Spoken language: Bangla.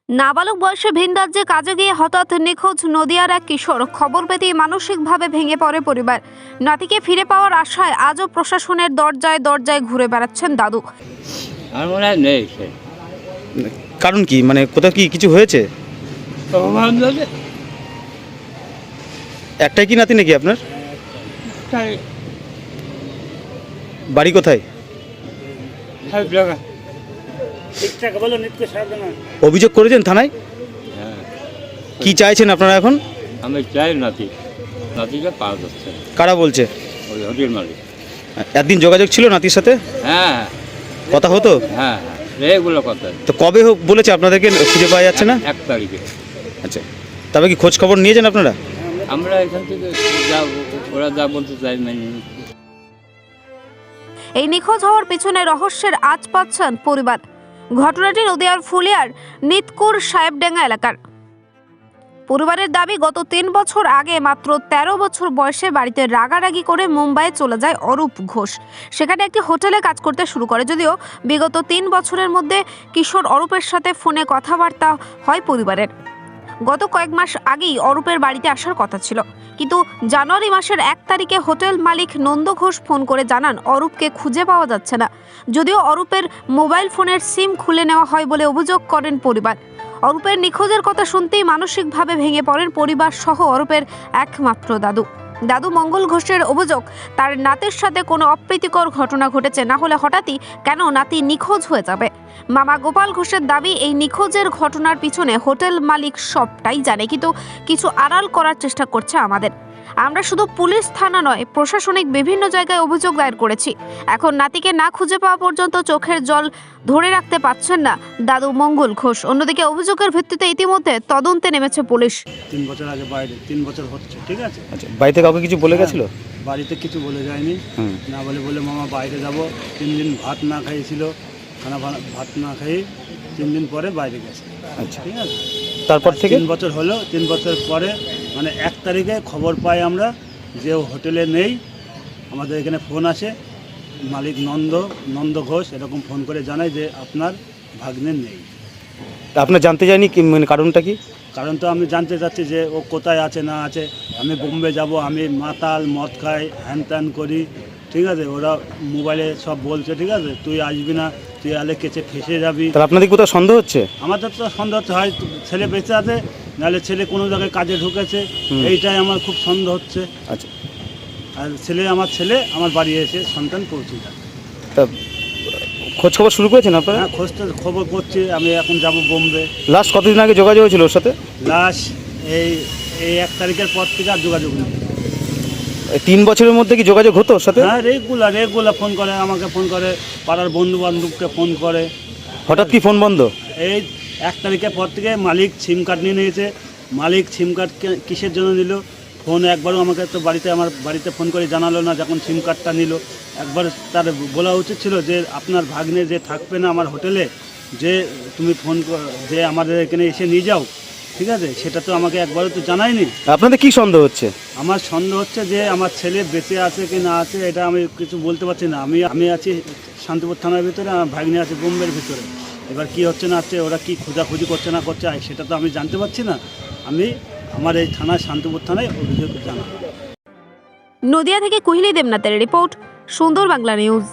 নাবালক বয়সে ভিন রাজ্যে কাজে গিয়ে হঠাৎ নিখোঁজ নদিয়ার এক কিশোর। খবর পেতেই মানসিকভাবে ভেঙে পড়ে পরিবার। নাতিকে ফিরে পাওয়ার আশায় আজও প্রশাসনের দরজায় দরজায় ঘুরে বেড়াচ্ছেন দাদু। আমার মনে হয় নেই সে। কারণ কি, মানে কোথাও কি কিছু হয়েছে? একটাই কি নাতি নাকি আপনার? বাড়ি কোথায়? অভিযোগ করেছেন থানায়? হ্যাঁ, কি চাইছেন আপনারা এখন? আমি চাই নাতিকে পাওয়া যাচ্ছে না। কারা বলছে? ওই হোটেল মালিক। একদিন যোগাযোগ ছিল নাতির সাথে? হ্যাঁ কথা হতো? হ্যাঁ হ্যাঁ, এগুলো কথা। তো কবে হোক বলেছে আপনাদেরকে খুঁজে পাওয়া যাচ্ছে না? 1 তারিখে। আচ্ছা, তবে কি খোঁজ খবর নিয়েছেন আপনারা? আমরা এখান থেকে ওরা যা বলতে চাই মেনে নিই। এই নিখোঁজ হওয়ার পিছনে রহস্যের আঁচ পাচ্ছেন পরিবার। ঘটনাটি নদিয়ার ফুলিয়ার নিতকুর সাহেবডাঙ্গা এলাকার। পরিবারের দাবি, গত 3 বছর আগে মাত্র 13 বছর বয়সে বাড়িতে রাগারাগি করে মুম্বাইয়ে চলে যায় অরূপ ঘোষ। সেখানে একটি হোটেলে কাজ করতে শুরু করে। যদিও বিগত 3 বছরের মধ্যে কিশোর অরূপের সাথে ফোনে কথাবার্তা হয় পরিবারের। গত কয়েক মাস আগেই অরূপের বাড়িতে আসার কথা ছিল, কিন্তু জানুয়ারি মাসের 1 তারিখে হোটেল মালিক নন্দ ঘোষ ফোন করে জানান অরূপকে খুঁজে পাওয়া যাচ্ছে না। যদিও অরূপের মোবাইল ফোনের সিম খুলে নেওয়া হয় বলে অভিযোগ করেন পরিবার। অরূপের নিখোঁজের কথা শুনতেই মানসিকভাবে ভেঙে পড়েন পরিবার সহ অরূপের একমাত্র দাদু মঙ্গল ঘোষের অভিযোগ, তার নাতির সাথে কোনো অপ্রীতিকর ঘটনা ঘটেছে, না হলে হঠাৎই কেন নাতি নিখোঁজ হয়ে যাবে। মামা গোপাল ঘোষের দাবি, এই নিখোঁজের ঘটনার পিছনে হোটেল মালিক সবটাই জানে, কিন্তু কিছু আড়াল করার চেষ্টা করছে আমাদের। আমরা শুধু পুলিশ থানা নয়, প্রশাসনিক বিভিন্ন জায়গায় অভিযোগ দায়ের করেছি। এখন নাতিকে না খুঁজে পাওয়া পর্যন্ত চোখের জল ধরে রাখতে পারছেন না দাদু মঙ্গল ঘোষ। অন্যদিকে অভিযোগের ভিত্তিতে ইতিমধ্যে তদন্তে নেমেছে পুলিশ। 3 বছর আগে বাইরে 3 বছর হচ্ছে, ঠিক আছে। আচ্ছা, বাড়িতে কাউকে কিছু বলে গেছিল? বাড়িতে কিছু বলে যায়নি। না বলে মামা বাইরে যাব। 3 দিন ভাত না খাইয়েছিল, ভাত না খাইয়ে 3 দিন পরে বাইরে গেছে। আচ্ছা, ঠিক আছে। তারপর থেকে 3 বছর হলো। 3 বছর পরে মানে 1 তারিখে খবর পাই আমরা যে ও হোটেলে নেই। আমাদের এখানে ফোন আসে, মালিক নন্দ ঘোষ এরকম ফোন করে জানায় যে আপনার ভাগ্নে নেই। আপনার জানতে চাইনি কি, মানে কারণটা কি? কারণ তো আমি জানতে চাচ্ছি যে ও কোথায় আছে না আছে। আমি বোম্বে যাব, আমি মাতাল মদ খাই, হ্যান ত্যান করি, ঠিক আছে। ওরা মোবাইলে সব বলছে, ঠিক আছে, তুই আসবি না, তুই আলে কেচে ফেসে যাবি। তাহলে আপনাদের কোথাও সন্দেহ হচ্ছে? আমাদের তো সন্দেহ হচ্ছে, হয় ছেলে বেঁচে আছে, নাহলে ছেলে কোনো জায়গায় কাজে ঢুকেছে। এইটাই আমার খুব সন্দেহ হচ্ছে। আচ্ছা, আর ছেলে আমার বাড়ি এসে সন্তান পৌঁছে যায়। তা খোঁজ খবর শুরু করেছেন আপনারা? হ্যাঁ, খবর করছি। আমি এখন যাব বোম্বে। লাস্ট কতদিন আগে যোগাযোগ হয়েছিল ওর সাথে? লাস্ট এই 1 তারিখের পর থেকে আর যোগাযোগ নেই। 3 বছরের মধ্যে কি যোগাযোগ হতো ওর সাথে? হ্যাঁ, রেগুলার ফোন করে, আমাকে ফোন করে, পাড়ার বন্ধু বান্ধবকে ফোন করে। হঠাৎ কি ফোন বন্ধ? এই 1 তারিখের পর থেকে মালিক সিম কার্ড নিয়ে নিয়েছে। মালিক সিম কার্ড কিসের জন্য নিল? ফোন একবারও আমাকে তো আমার বাড়িতে ফোন করে জানালো না। যখন সিম কার্ডটা নিল, একবার তার বলা উচিত ছিল যে আপনার ভাগ্নে যে থাকবে না আমার হোটেলে, যে তুমি ফোন যে আমাদের এখানে এসে নিয়ে যাও, ঠিক আছে। সেটা তো আমাকে একবারও তো জানায়নি। আপনাদের কি সন্দেহ হচ্ছে? আমার সন্দেহ হচ্ছে যে আমার ছেলে বেঁচে আছে কি না আছে, এটা আমি কিছু বলতে পারছি না। আমি আছি শান্তিপুর থানার ভিতরে, আমার ভাগ্নে আছে বোম্বের ভিতরে। এবার কি হচ্ছে না হচ্ছে, ওরা কি খোঁজাখুঁজি করছে না করছে, সেটা তো আমি জানতে পারছি না। আমি আমার এই থানায়, শান্তিপুর থানায় অভিযোগ জানাবো। নদিয়া থেকে কুহিলি দেবনাথের রিপোর্ট, সুন্দর বাংলা নিউজ।